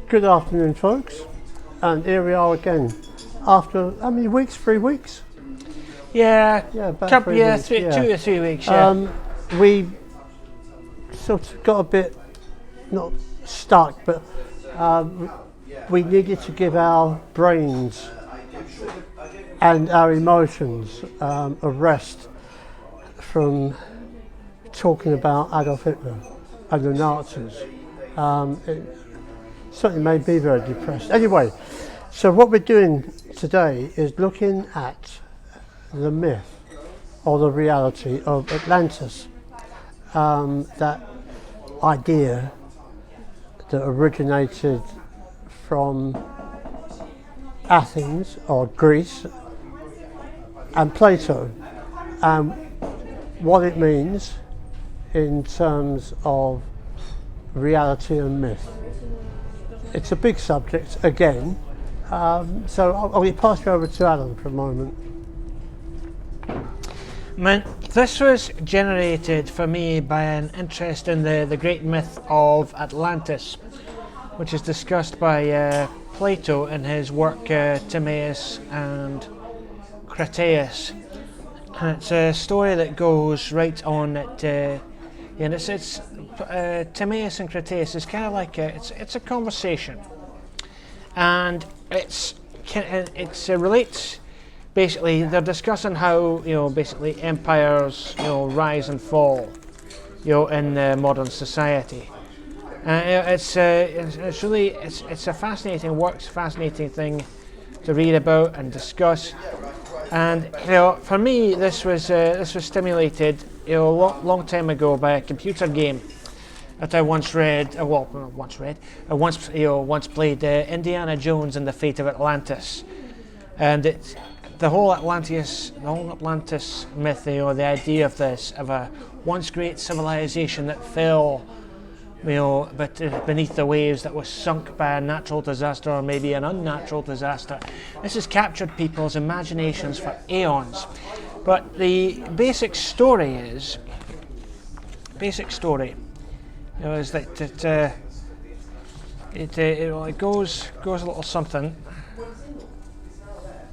Good afternoon, folks, and here we are again. After how many weeks? 3 weeks? Yeah, About couple, 3 weeks. 2 to 3 weeks. Yeah. We sort of got a bit not stuck, but we needed to give our brains and our emotions a rest from talking about Adolf Hitler and the Nazis. It certainly made me very depressed. Anyway, so what we're doing today is looking at the myth or the reality of Atlantis. That idea that originated from Athens or Greece and Plato, and what it means in terms of reality and myth. It's a big subject again, so I'll pass you over to Alan for a moment. This was generated for me by an interest in the great myth of Atlantis, which is discussed by Plato in his work Timaeus and Critias. And it's a story that goes right on at and it's Timaeus and Critias is kind of like it's a conversation, and it relates. Basically, they're discussing how basically empires rise and fall in modern society. It's a fascinating work, fascinating thing to read about and discuss. And for me, this was stimulated long time ago by a computer game that I once read. I once played Indiana Jones and the Fate of Atlantis, and the whole Atlantis myth. The idea of a once great civilization that fell, but beneath the waves, that was sunk by a natural disaster or maybe an unnatural disaster. This has captured people's imaginations for aeons. But the basic story is that it goes a little something.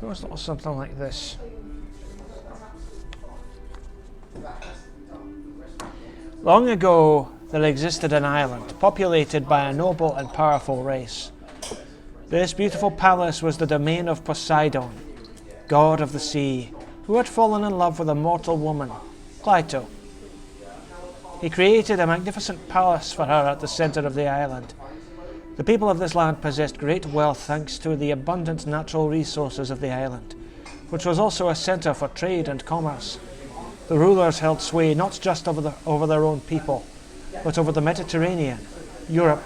Goes a little something like this. Long ago, there existed an island populated by a noble and powerful race. This beautiful palace was the domain of Poseidon, god of the sea, who had fallen in love with a mortal woman, Plato. He created a magnificent palace for her at the center of the island. The people of this land possessed great wealth thanks to the abundant natural resources of the island, which was also a center for trade and commerce. The rulers held sway not just over their own people, but over the Mediterranean, Europe,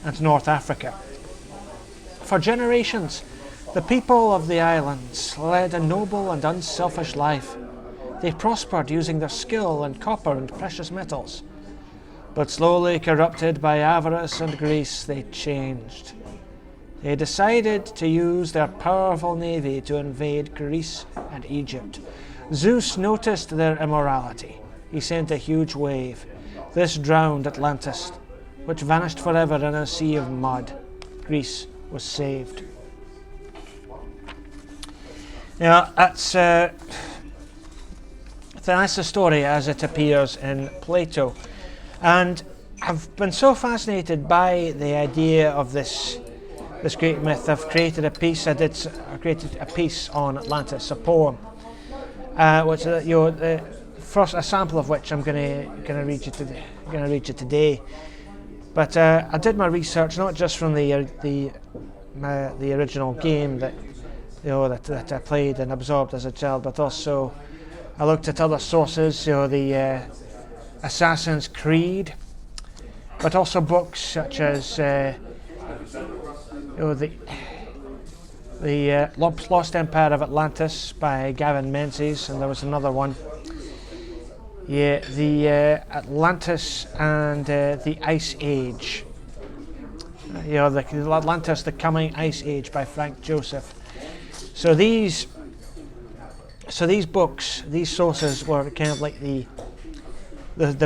and North Africa. For generations, the people of the islands led a noble and unselfish life. They prospered using their skill in copper and precious metals. But slowly corrupted by avarice and greed, they changed. They decided to use their powerful navy to invade Greece and Egypt. Zeus noticed their immorality. He sent a huge wave. This drowned Atlantis, which vanished forever in a sea of mud. Greece was saved. That's the story as it appears in Plato. And I've been so fascinated by the idea of this great myth. I've created a piece. I created a piece on Atlantis, a poem, which first a sample of which I'm going to read you today. But I did my research not just from the original game that that I played and absorbed as a child, but also I looked at other sources. The Assassin's Creed, but also books such as the Lost Empire of Atlantis by Gavin Menzies, and there was another one. The Atlantis and the Ice Age. The Atlantis, the Coming Ice Age by Frank Joseph. So these books, these sources were kind of like the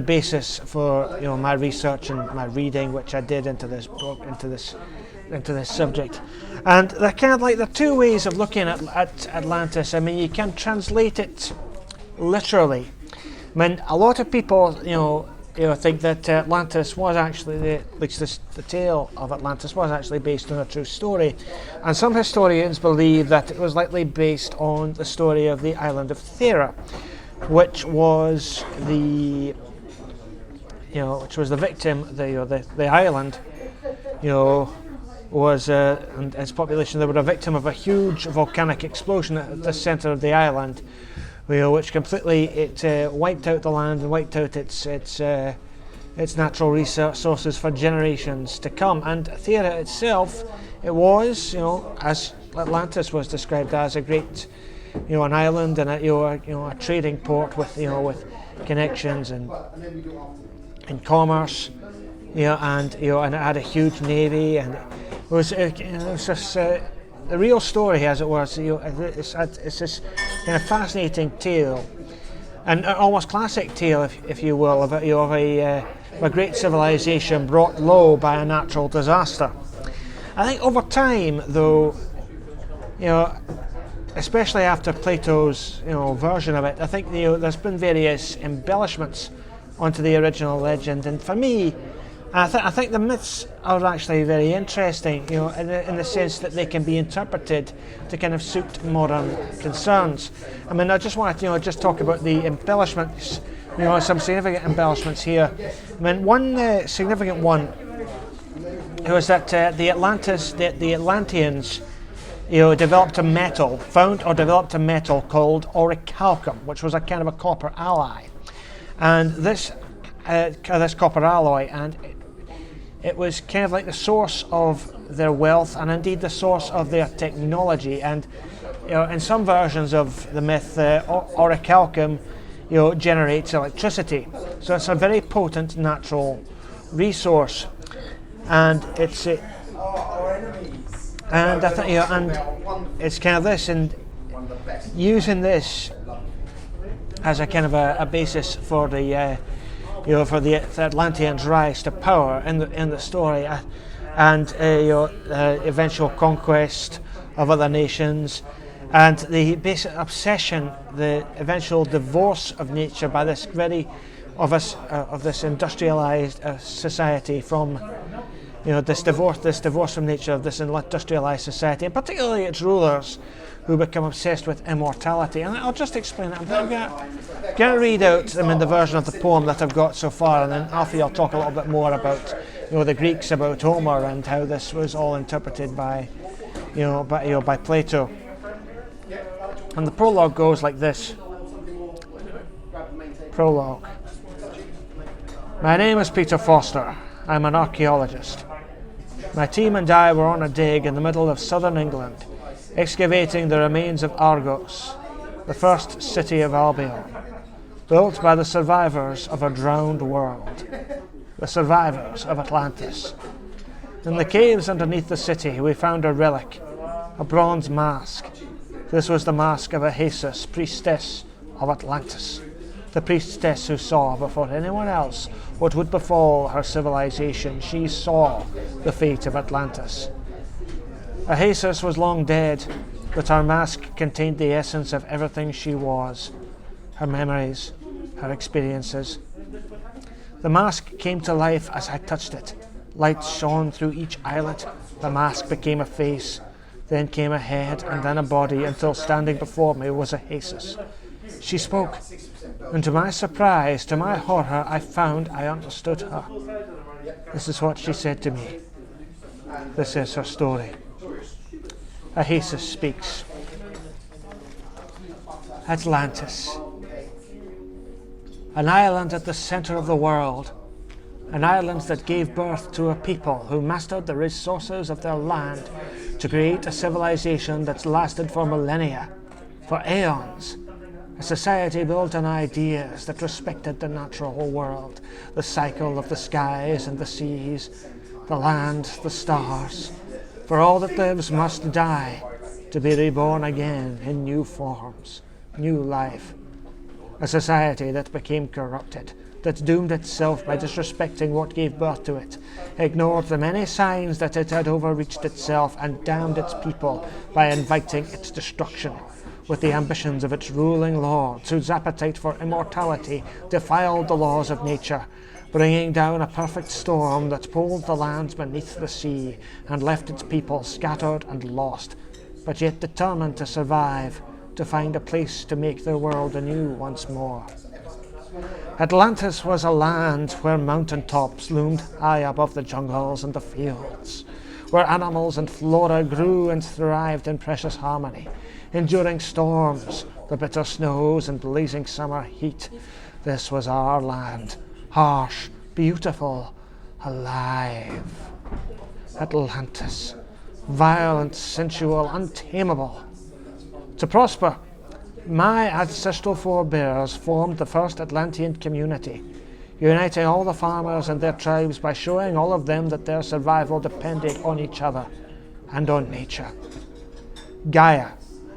basis for my research and my reading, which I did into this book, into this into this subject. And they're kind of like the two ways of looking at Atlantis. I mean, you can translate it literally. I mean, a lot of people, think that Atlantis was actually, the tale of Atlantis was actually based on a true story. And some historians believe that it was likely based on the story of the island of Thera, which was the victim, the island, was, and its population, they were a victim of a huge volcanic explosion at the center of the island, which completely wiped out the land and wiped out its natural resources for generations to come. And Thera itself, it was, as Atlantis was described as, a great, an island and a trading port with connections and commerce, and it had a huge navy, and it was just the real story, as it was. It's this kind of fascinating tale, and an almost classic tale, if you will, of a great civilization brought low by a natural disaster. I think over time, though, especially after Plato's version of it, I think there's been various embellishments onto the original legend, and for me, I think the myths are actually very interesting, in the sense that they can be interpreted to kind of suit modern concerns. I mean, I just want to just talk about the embellishments, some significant embellishments here. I mean, one significant one was that the Atlanteans developed a metal called orichalcum, which was a kind of a copper alloy. And this copper alloy, and it was kind of like the source of their wealth, and indeed the source of their technology. And in some versions of the myth, orichalcum generates electricity, so it's a very potent natural resource. And it's and I think and it's kind of this, and using this as a kind of a basis for the Atlanteans' rise to power in the story, and eventual conquest of other nations, and the basic obsession, the eventual divorce of nature by this of this industrialized society from this divorce from nature of this industrialized society, and particularly its rulers, who become obsessed with immortality. And I'll just explain that. I'm going to read out the version of the poem that I've got so far, and then Alfie will talk a little bit more about the Greeks, about Homer, and how this was all interpreted by Plato. And the prologue goes like this. Prologue. My name is Peter Foster. I'm an archaeologist. My team and I were on a dig in the middle of southern England, excavating the remains of Argos, the first city of Albion, built by the survivors of a drowned world, the survivors of Atlantis. In the caves underneath the city, we found a relic, a bronze mask. This was the mask of Ahasis, priestess of Atlantis, the priestess who saw before anyone else what would befall her civilization. She saw the fate of Atlantis. Ahasis was long dead, but her mask contained the essence of everything she was, her memories, her experiences. The mask came to life as I touched it. Light shone through each eyelet. The mask became a face, then came a head, and then a body, until standing before me was Ahasis. She spoke, and to my surprise, to my horror, I found I understood her. This is what she said to me. This is her story. Ahasis speaks. Atlantis, an island at the center of the world, an island that gave birth to a people who mastered the resources of their land to create a civilization that's lasted for millennia, for aeons. A society built on ideas that respected the natural world, the cycle of the skies and the seas, the land, the stars. For all that lives must die, to be reborn again in new forms, new life. A society that became corrupted, that doomed itself by disrespecting what gave birth to it, ignored the many signs that it had overreached itself, and damned its people by inviting its destruction with the ambitions of its ruling lords, whose appetite for immortality defiled the laws of nature, bringing down a perfect storm that pulled the lands beneath the sea and left its people scattered and lost, but yet determined to survive, to find a place to make their world anew once more. Atlantis was a land where mountain tops loomed high above the jungles and the fields, where animals and flora grew and thrived in precious harmony, enduring storms, the bitter snows and blazing summer heat. This was our land, harsh, beautiful, alive. Atlantis, violent, sensual, untamable. To prosper, my ancestral forebears formed the first Atlantean community, uniting all the farmers and their tribes by showing all of them that their survival depended on each other and on nature. Gaia,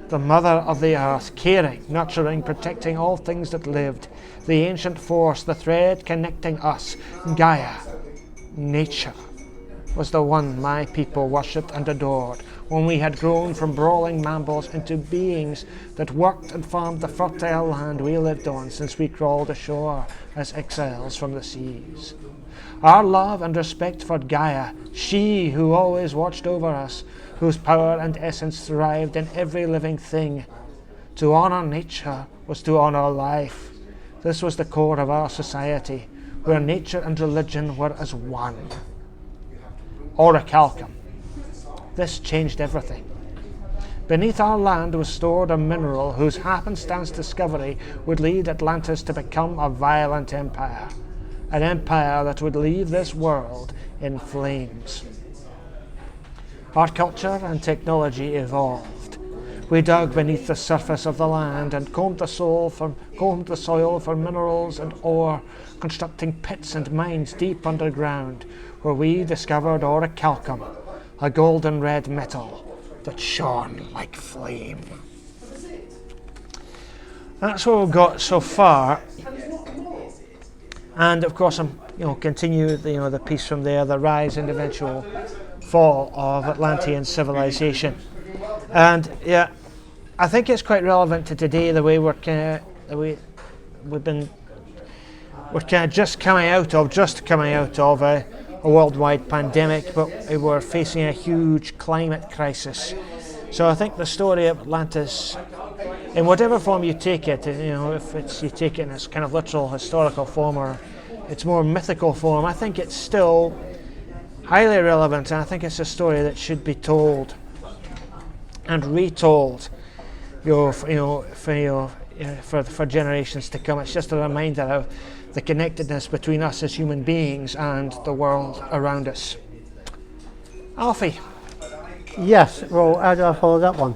the mother of the earth, caring, nurturing, protecting all things that lived, the ancient force, the thread connecting us, Gaia, nature, was the one my people worshipped and adored when we had grown from brawling mambols into beings that worked and farmed the fertile land we lived on since we crawled ashore as exiles from the seas. Our love and respect for Gaia, she who always watched over us, whose power and essence thrived in every living thing. To honor nature was to honor life. This was the core of our society, where nature and religion were as one. Orichalcum. This changed everything. Beneath our land was stored a mineral whose happenstance discovery would lead Atlantis to become a violent empire, an empire that would leave this world in flames. Our culture and technology evolved. We dug beneath the surface of the land and combed the soil for minerals and ore, constructing pits and mines deep underground, where we discovered orichalcum, a golden red metal that shone like flame. That's what we've got so far. And of course, I'm continue the piece from there, the rise and eventual fall of Atlantean civilization. And yeah, I think it's quite relevant to today, the way we're kind of just coming out of a worldwide pandemic, but we're facing a huge climate crisis. So I think the story of Atlantis, in whatever form you take it, if you take it in its kind of literal historical form or its more mythical form, I think it's still highly relevant, and I think it's a story that should be told and retold, for generations to come. It's just a reminder of the connectedness between us as human beings and the world around us. Alfie. Yes, well, how do I follow that one?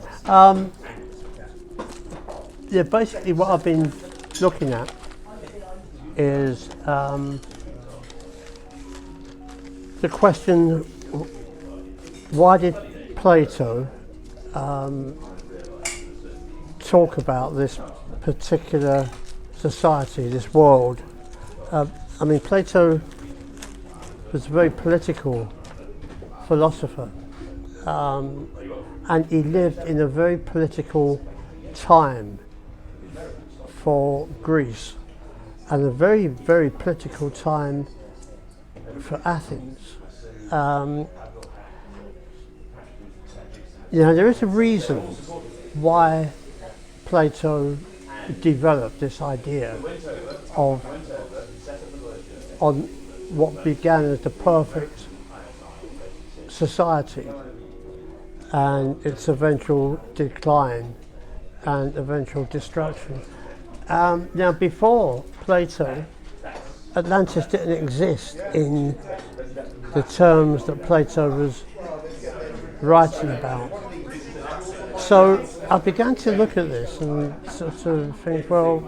Basically what I've been looking at is the question, why did Plato talk about this particular society, this world? Plato was a very political philosopher, and he lived in a very political time for Greece, and a very, very political time for Athens. There is a reason why Plato developed this idea on what began as the perfect society and its eventual decline and eventual destruction. Now, before Plato, Atlantis didn't exist in the terms that Plato was writing about. So I began to look at this and sort of think, well,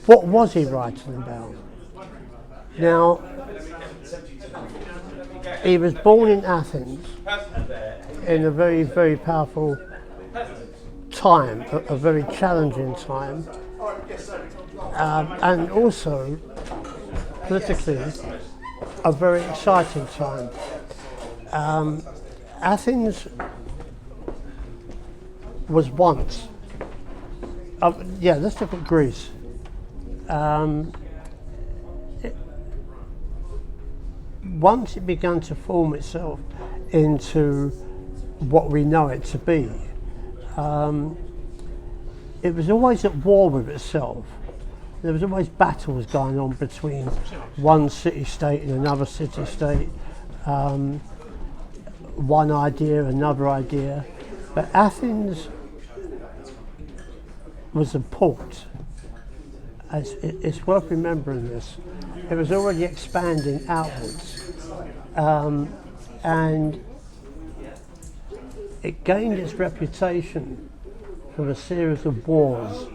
what was he writing about? Now, he was born in Athens in a very, very powerful time, a very challenging time. and also politically a very exciting time. Athens was once, let's look at Greece. Once it began to form itself into what we know it to be, it was always at war with itself. There was always battles going on between one city-state and another city-state, one idea, another idea. But Athens was a port. It's worth remembering this. It was already expanding outwards, and it gained its reputation from a series of wars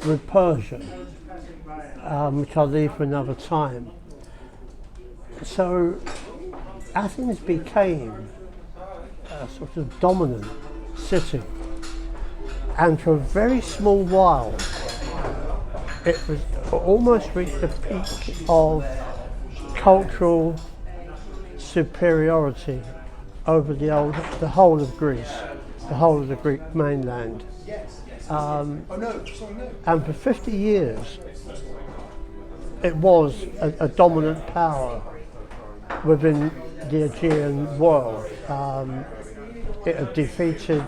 with Persia, which I'll leave for another time. So Athens became a sort of dominant city, and for a very small while it was almost reached the peak of cultural superiority over the whole of Greece, the whole of the Greek mainland. And for 50 years it was a dominant power within the Aegean world. It had defeated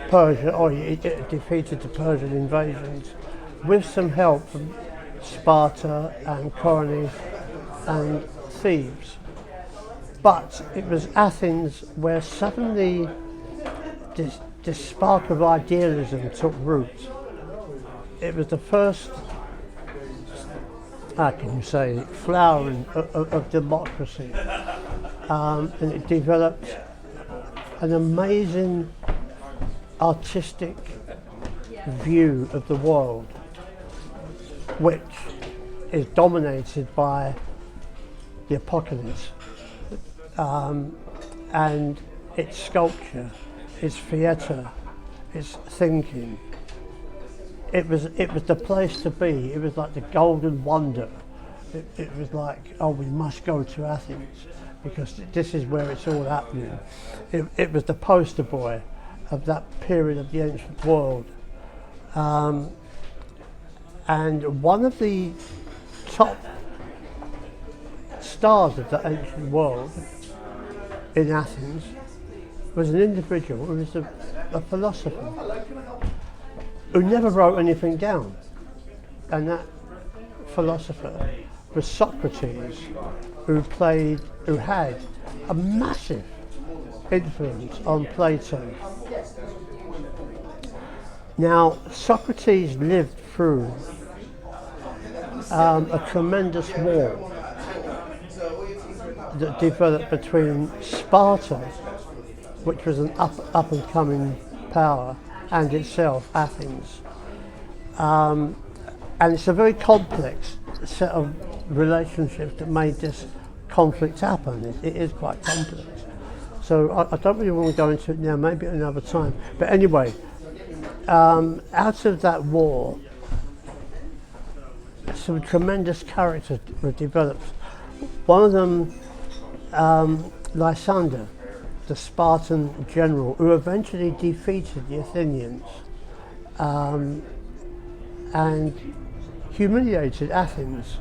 Persia, or it defeated the Persian invasions with some help from Sparta and Coronea and Thebes. But it was Athens where suddenly this spark of idealism took root. It was the first, how can you say, flowering of democracy. And it developed an amazing artistic view of the world, which is dominated by the apocalypse, and its sculpture, its theatre, its thinking. It was the place to be. It was like the golden wonder. It was like, oh, we must go to Athens because this is where it's all happening. It was the poster boy of that period of the ancient world. And one of the top stars of the ancient world in Athens was an individual who was a philosopher who never wrote anything down. And that philosopher was Socrates, who had a massive influence on Plato. Now, Socrates lived through a tremendous war that developed between Sparta, which was an up and coming power, and itself, Athens. And it's a very complex set of relationships that made this conflict happen. It is quite complex. So I don't really want to go into it now, maybe at another time. But anyway, out of that war, some tremendous characters were developed. One of them, Lysander, the Spartan general, who eventually defeated the Athenians and humiliated Athens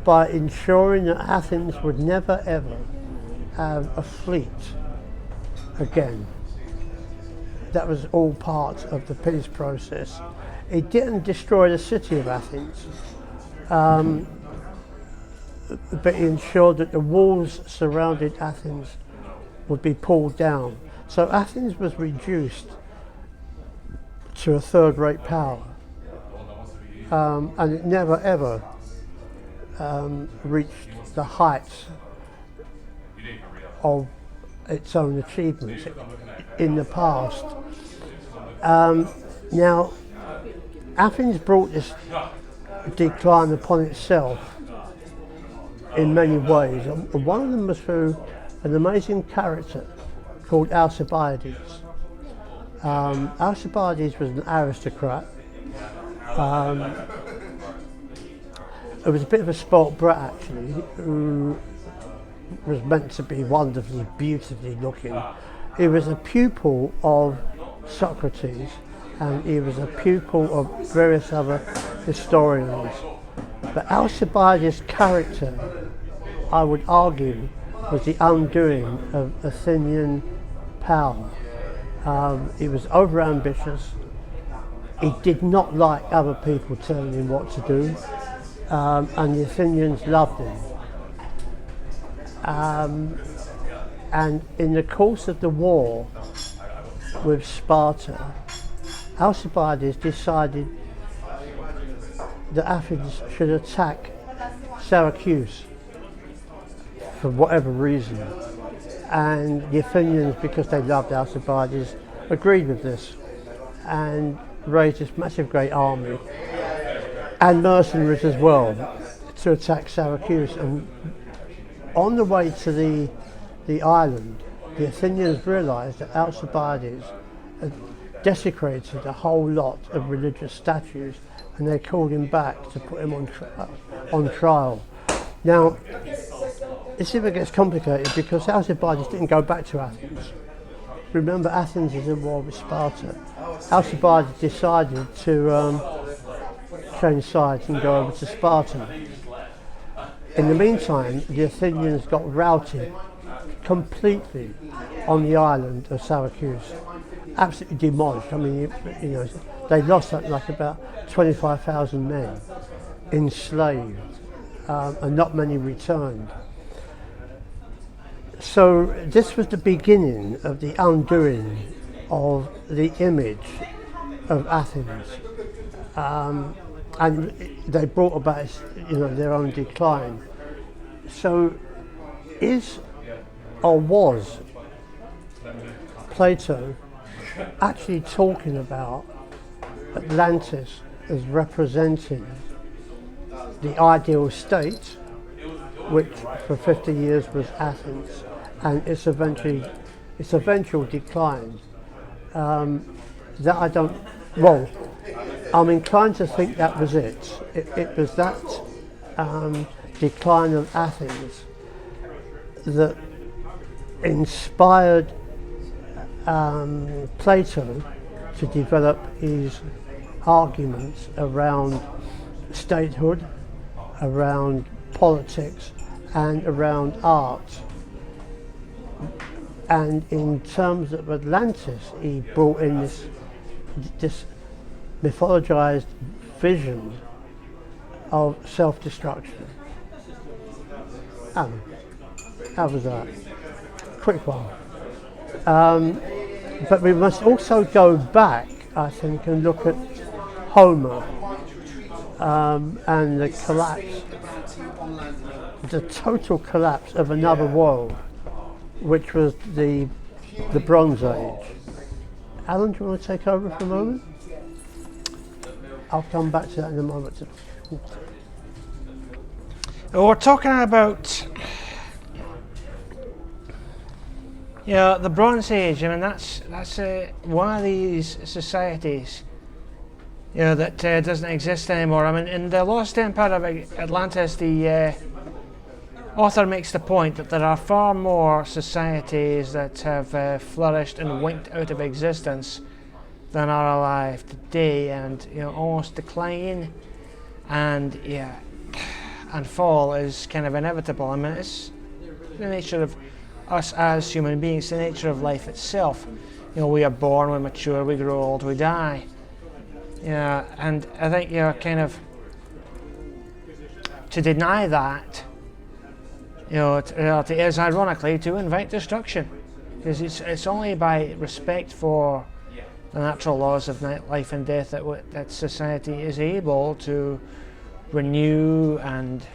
by ensuring that Athens would never ever have a fleet again. That was all part of the peace process. It didn't destroy the city of Athens, but it ensured that the walls surrounding Athens would be pulled down. So Athens was reduced to a third-rate power, and it never ever reached the heights of its own achievements in the past. Now, Athens brought this decline upon itself in many ways. And one of them was through an amazing character called Alcibiades. Alcibiades was an aristocrat It was a bit of a spoilt brat actually, who was meant to be wonderfully, beautifully looking. He was a pupil of Socrates, and he was a pupil of various other historians. But Alcibiades' character, I would argue, was the undoing of Athenian power. He was overambitious. He did not like other people telling him what to do, and the Athenians loved him. And in the course of the war with Sparta, Alcibiades decided that Athens should attack Syracuse for whatever reason. And the Athenians, because they loved Alcibiades, agreed with this and raised this massive great army and mercenaries as well to attack Syracuse. And on the way to the island, the Athenians realised that Alcibiades had desecrated a whole lot of religious statues, and they called him back to put him on trial. Now, this even gets complicated because Alcibiades didn't go back to Athens. Remember, Athens is in war with Sparta. Alcibiades decided to change sides and go over to Sparta. In the meantime, the Athenians got routed completely on the island of Syracuse, absolutely demolished. I mean, you know, they lost like about 25,000 men enslaved, and not many returned. So this was the beginning of the undoing of the image of Athens, and they brought about, you know, their own decline. So is or was Plato actually talking about Atlantis as representing the ideal state, which for 50 years was Athens, and its eventual decline? That I don't. Well, I'm inclined to think that was it. It was that decline of Athens that inspired Plato to develop his arguments around statehood, around politics, and around art. And in terms of Atlantis, he brought in this mythologized vision of self-destruction. How was that? Quick one. But we must also go back, I think, and look at Homer and the collapse, the total collapse of another world, which was the Bronze Age. Alan, do you want to take over for a moment? I'll come back to that in a moment. We're talking about, yeah, the Bronze Age. I mean, that's one of these societies, you know, that doesn't exist anymore. I mean, in the Lost Empire of Atlantis, the author makes the point that there are far more societies that have flourished and winked out of existence than are alive today, and, you know, almost decline and fall is kind of inevitable. I mean, it's the nature of us as human beings, the nature of life itself. You know, we are born, we mature, we grow old, we die. Yeah, and I think, you know, kind of to deny that, you know, reality is ironically to invite destruction, because it's only by respect for the natural laws of life and death that society is able to renew and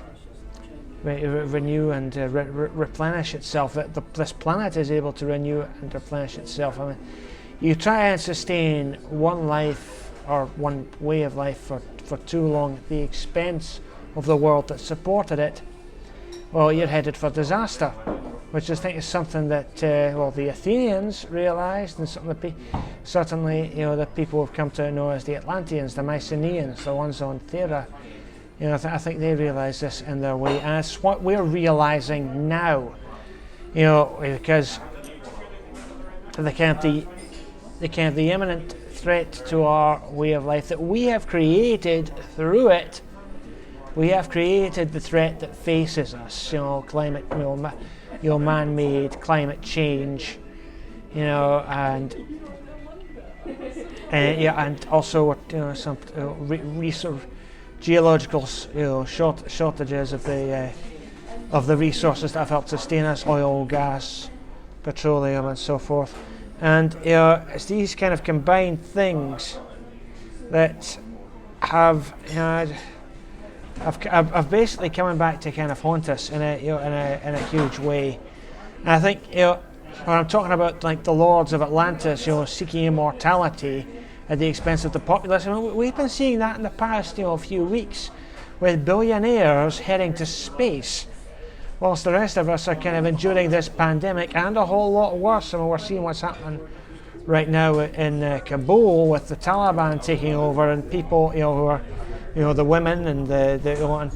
replenish itself. That this planet is able to renew and replenish itself. I mean, you try and sustain one life or one way of life for too long at the expense of the world that supported it, well, you're headed for disaster, which I think is something that the Athenians realised, and something that certainly, the people who've come to know as the Atlanteans, the Mycenaeans, the ones on Thera, I think they realise this in their way, and it's what we're realising now, because the imminent threat to our way of life that we have created through it. We have created the threat that faces us, climate, man-made climate change, and also some geological shortages of the resources that have helped sustain us: oil, gas, petroleum, and so forth. And it's these kind of combined things that have basically coming back to kind of haunt us in a huge way. And I think when I'm talking about like the lords of Atlantis, seeking immortality at the expense of the populace, we've been seeing that in the past few weeks, with billionaires heading to space, whilst the rest of us are kind of enduring this pandemic and a whole lot worse. We're seeing what's happening right now in Kabul with the Taliban taking over, and people who are the women and the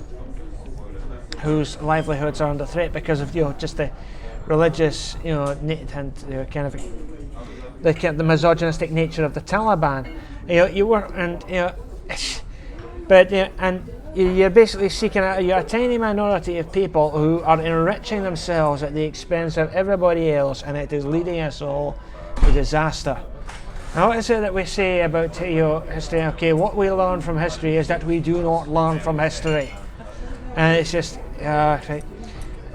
whose livelihoods are under threat because of just the religious and kind of the misogynistic nature of the Taliban. You're basically seeking out. You're a tiny minority of people who are enriching themselves at the expense of everybody else, and it is leading us all to disaster. Now, what is it that we say about history? Okay, what we learn from history is that we do not learn from history, and it's just right.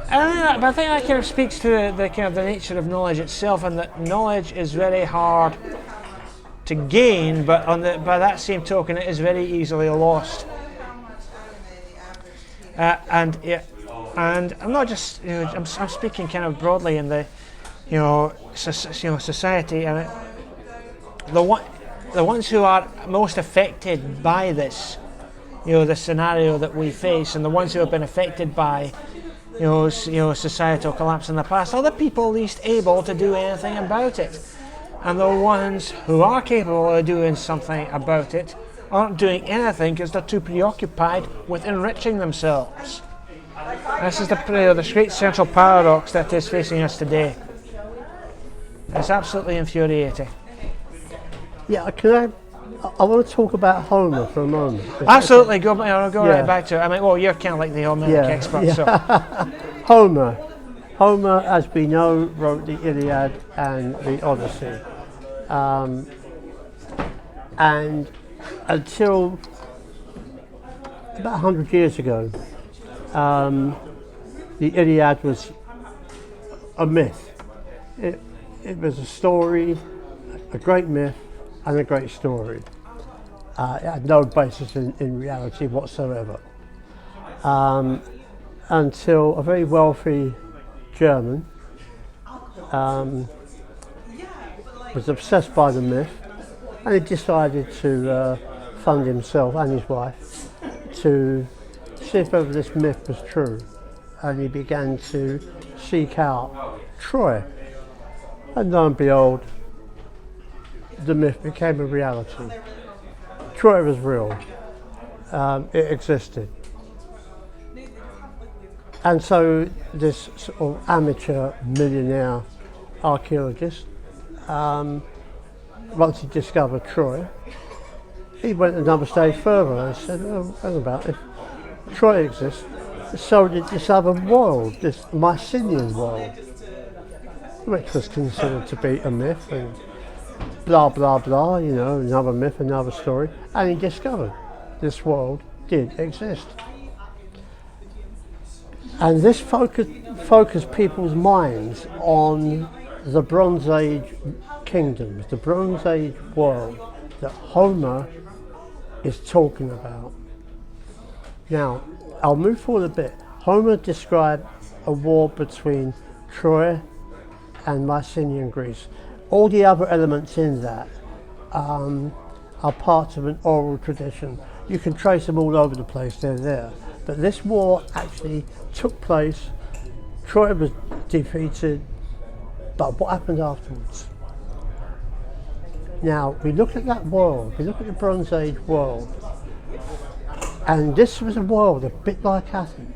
But I think that kind of speaks to the kind of the nature of knowledge itself, and that knowledge is very hard to gain, but by that same token, it is very easily lost. And I'm not just I'm speaking kind of broadly in the society, and the ones who are most affected by this, the scenario that we face, and the ones who have been affected by societal collapse in the past, are the people least able to do anything about it, and the ones who are capable of doing something about it aren't doing anything because they're too preoccupied with enriching themselves. This is the great central paradox that is facing us today. It's absolutely infuriating. Yeah, I want to talk about Homer for a moment. Absolutely, go right back to it. You're kind of like the Homeric expert. Yeah. So. Homer, as we know, wrote the Iliad and the Odyssey. And until about 100 years ago, the Iliad was a myth. It was a story, a great myth, and a great story. It had no basis in reality whatsoever. Until a very wealthy German was obsessed by the myth, and he decided to fund himself and his wife to see if ever this myth was true. And he began to seek out Troy. And lo and behold, the myth became a reality. Troy was real. It existed. And so this sort of amateur millionaire archaeologist, once he discovered Troy, he went another stage further and said, hang about, if Troy exists, so did this other world, this Mycenaean world, which was considered to be a myth, and blah blah blah, another myth, another story, and he discovered this world did exist. And this focused people's minds on the Bronze Age kingdoms, the Bronze Age world that Homer is talking about. Now, I'll move forward a bit. Homer described a war between Troy and Mycenaean Greece. All the other elements in that are parts of an oral tradition. You can trace them all over the place, they're there. But this war actually took place, Troy was defeated, but what happened afterwards? Now, we look at that world, we look at the Bronze Age world, and this was a world a bit like Athens.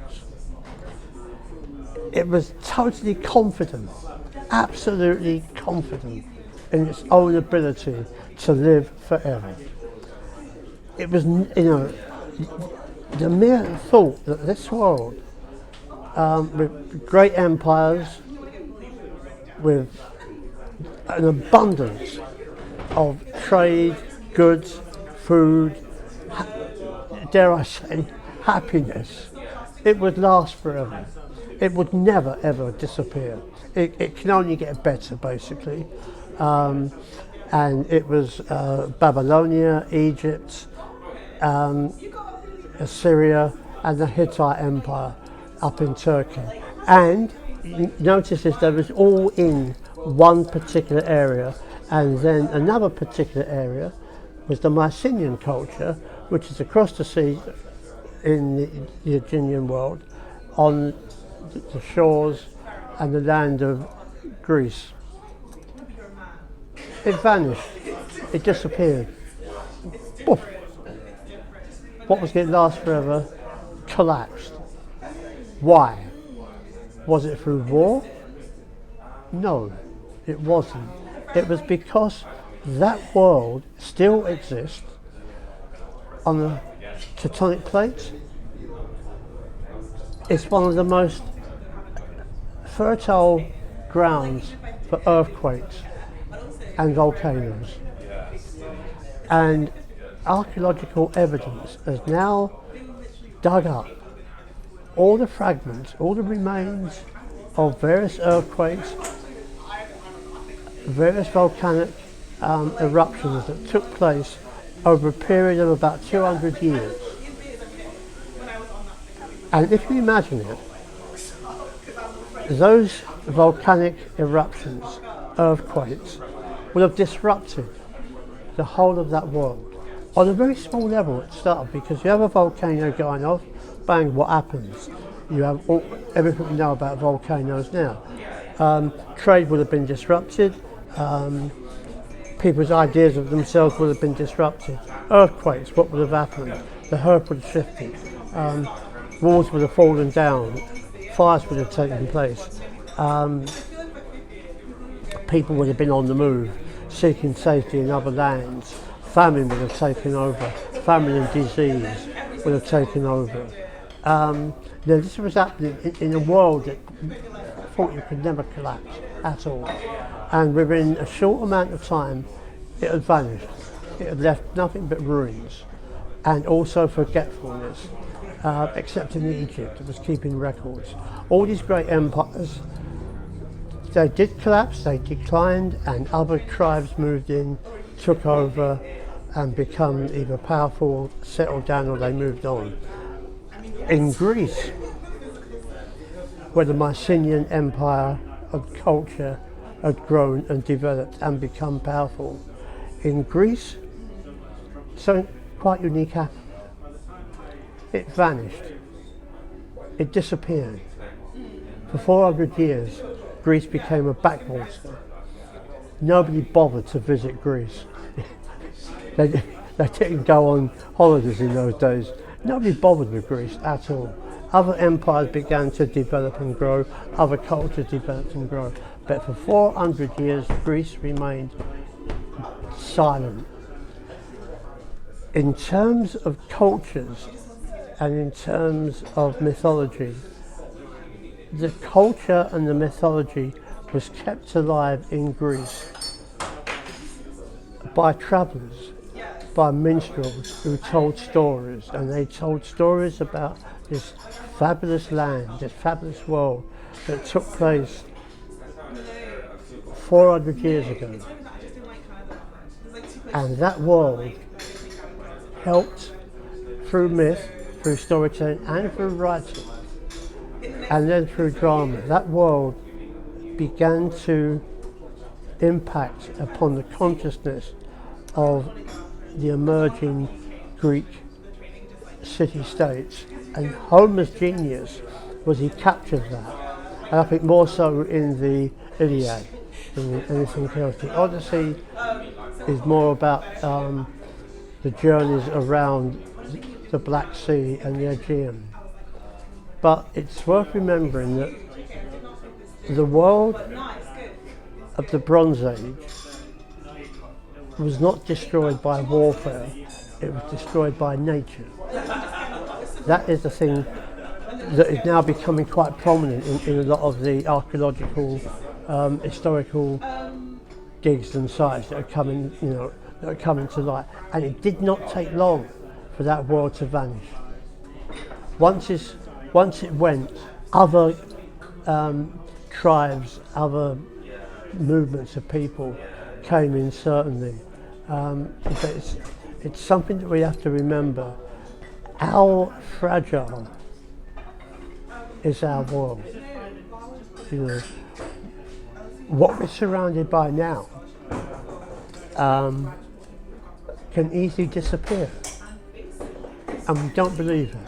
It was totally confident, absolutely confident in its own ability to live forever. It was, the mere thought that this world, with great empires, with an abundance of trade, goods, food, dare I say, happiness, it would last forever. It would never ever disappear. It can only get better, basically. And it was Babylonia, Egypt, Assyria, and the Hittite Empire up in Turkey. And notice this, there was all in one particular area, and then another particular area was the Mycenaean culture, which is across the sea in the Aegean world, on the shores and the land of Greece. It vanished. It disappeared. Poof. What was going to last forever collapsed. Why? Was it through war? No, it wasn't. It was because that world still exists on the tectonic plates. It's one of the most fertile grounds for earthquakes and volcanoes. And archaeological evidence has now dug up all the fragments, all the remains of various earthquakes, various volcanic eruptions that took place over a period of about 200 years. And if you imagine it, those volcanic eruptions, earthquakes, will have disrupted the whole of that world. On a very small level it started, because you have a volcano going off, bang, what happens? You have everything we know about volcanoes now. Trade would have been disrupted, people's ideas of themselves would have been disrupted. Earthquakes, what would have happened? The earth would have shifted, walls would have fallen down, fires would have taken place, people would have been on the move, seeking safety in other lands, famine would have taken over, famine and disease would have taken over. Now this was happening in a world that thought you could never collapse at all, and within a short amount of time it had vanished. It had left nothing but ruins and also forgetfulness, except in Egypt, it was keeping records. All these great empires, they did collapse, they declined, and other tribes moved in, took over and become either powerful, settled down, or they moved on. In Greece, where the Mycenaean Empire of culture had grown and developed and become powerful, in Greece, something quite unique happened. It vanished. It disappeared. For 400 years, Greece became a backwater. Nobody bothered to visit Greece. They didn't go on holidays in those days. Nobody bothered with Greece at all. Other empires began to develop and grow, other cultures developed and grow. But for 400 years, Greece remained silent. In terms of cultures and in terms of mythology, the culture and the mythology was kept alive in Greece by travellers, by minstrels who told stories, and they told stories about this fabulous land, this fabulous world that took place 400 years ago. And that world helped, through myth, through storytelling and through writing, and then through drama, that world began to impact upon the consciousness of the emerging Greek city-states. And Homer's genius was he captured that, and I think more so in the Iliad than anything else. The Odyssey is more about the journeys around the Black Sea and the Aegean. But it's worth remembering that the world of the Bronze Age was not destroyed by warfare, it was destroyed by nature. That is the thing that is now becoming quite prominent in a lot of the archaeological, historical digs and sites that are coming, that are coming to light. And it did not take long for that world to vanish. Once it went, other tribes, other movements of people came in certainly. But it's something that we have to remember. How fragile is our world? What we're surrounded by now can easily disappear, and we don't believe it.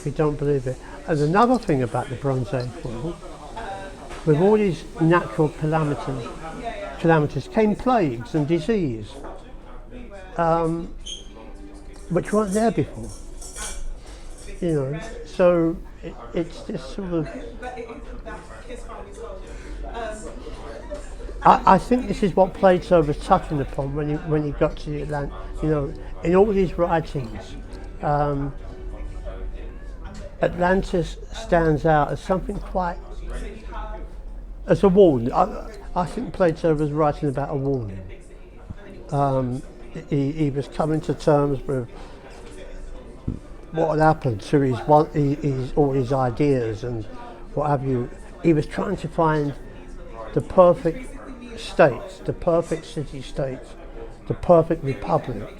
We don't believe it. And another thing about the Bronze Age world, with all these natural calamities came plagues and disease, which weren't there before. So it's this sort of. I think this is what Plato was touching upon when he got to the Atlantis. In all these writings, Atlantis stands out as something quite, as a warning. I think Plato was writing about a warning. He was coming to terms with what had happened to all his ideas and what have you. He was trying to find the perfect states, the perfect city-states, the perfect republic.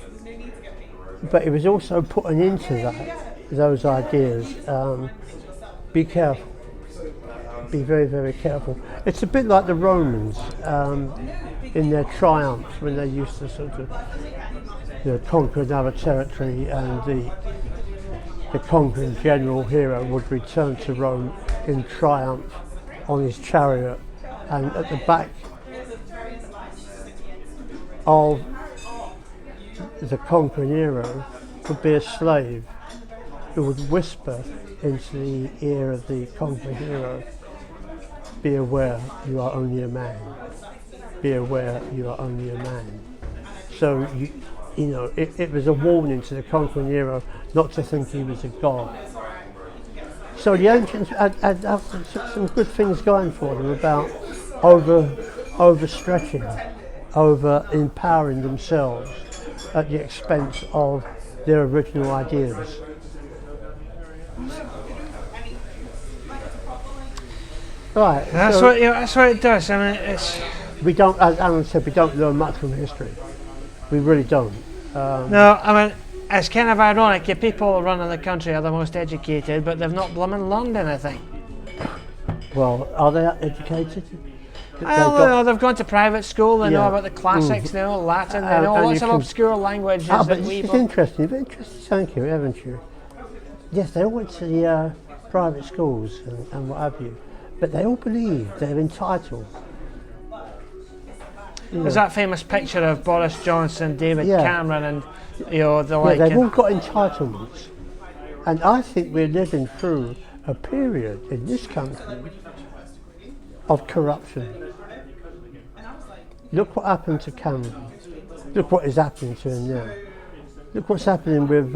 But it was also putting into those ideas, be careful, be very, very careful. It's a bit like the Romans in their triumphs when they used to sort of conquer another territory, and the conquering general hero would return to Rome in triumph on his chariot, and at the back of the conquering hero would be a slave who would whisper into the ear of the conquering hero, "Be aware, you are only a man. Be aware, you are only a man." So it was a warning to the conquering hero not to think he was a god. So the ancients had some good things going for them about overstretching, over empowering themselves at the expense of their original ideas. Right. That's what it does. I mean, it's. We don't, as Alan said, we don't learn much from history. We really don't. No, I mean, it's kind of ironic. The people running the country are the most educated, but they've not blooming learned anything. Well, are they educated? They've gone to private school. They know about the classics. They know Latin. They know lots of obscure languages. But it's interesting. Very interesting. Thank you, haven't you? Yes, they all went to the private schools and what have you, but they all believe they're entitled. There's that famous picture of Boris Johnson, David Cameron, and the like. They've all got entitlements, and I think we're living through a period in this country of corruption. Look what happened to Cameron. Look what is happening to him now. Look what's happening with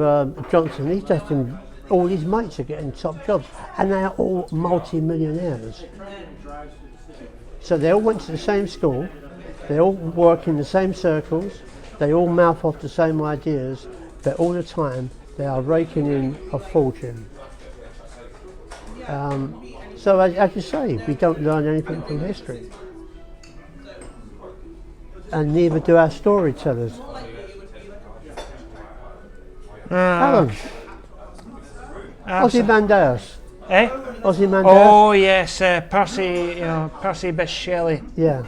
Johnson. He's getting, all his mates are getting top jobs, and they are all multi-millionaires. So they all went to the same school, they all work in the same circles, they all mouth off the same ideas, but all the time they are raking in a fortune. So as you say, we don't learn anything from history. And neither do our storytellers. Alan, Ozymandias. Eh? Ozymandias. Oh yes, Percy Bysshe Shelley. Yeah.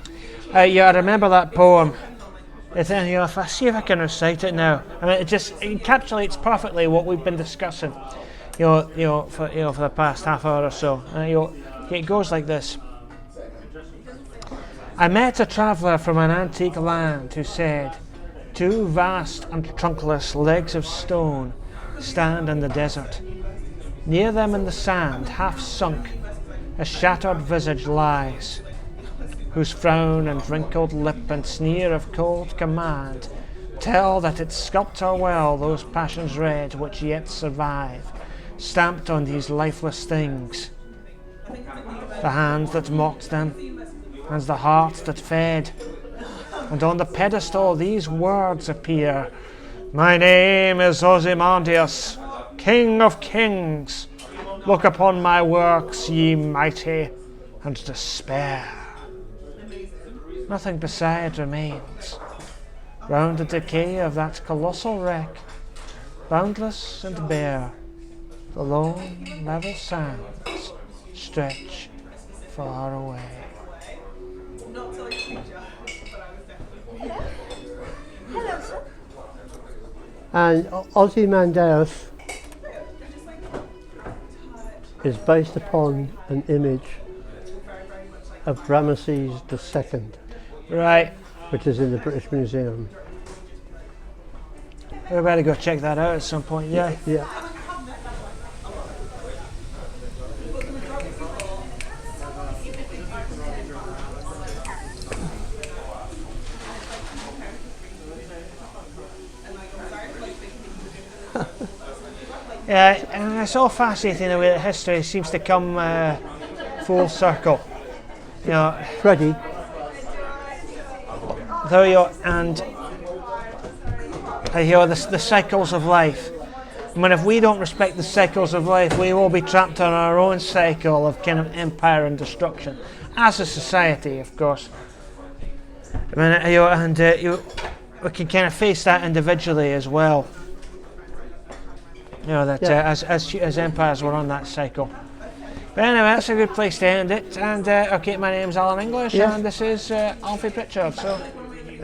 I remember that poem. If I see if I can recite it now. I mean, it encapsulates perfectly what we've been discussing. For the past half hour or so. It goes like this. I met a traveller from an antique land who said, two vast and trunkless legs of stone stand in the desert. Near them in the sand, half sunk, a shattered visage lies, whose frown and wrinkled lip and sneer of cold command tell that its sculptor well those passions red which yet survive, stamped on these lifeless things. The hands that mocked them, and the heart that fed, and on the pedestal these words appear: My name is Ozymandias, King of Kings. Look upon my works, ye mighty, and despair. Nothing beside remains. Round the decay of that colossal wreck, boundless and bare, the lone level sands stretch far away. Hello, sir. And Ozymandias is based upon an image of Ramesses II, Right, which is in the British Museum. we better go check that out at some point, yeah. Yeah. Yeah, and it's all fascinating the way that history seems to come full circle. You know, Freddie, though and the cycles of life. I mean, if we don't respect the cycles of life, we will be trapped on our own cycle of kind of empire and destruction, as a society, of course. I mean, we can kind of face that individually as well. You know, that as empires were on that cycle. But anyway, that's a good place to end it. And okay, my name's Alan English, Yes. and this is Alfie Pritchard. So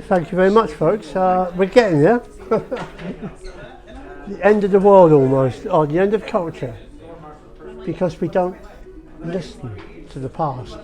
thank you very much, folks. We're getting there. The end of the world almost, or the end of culture, because we don't listen to the past.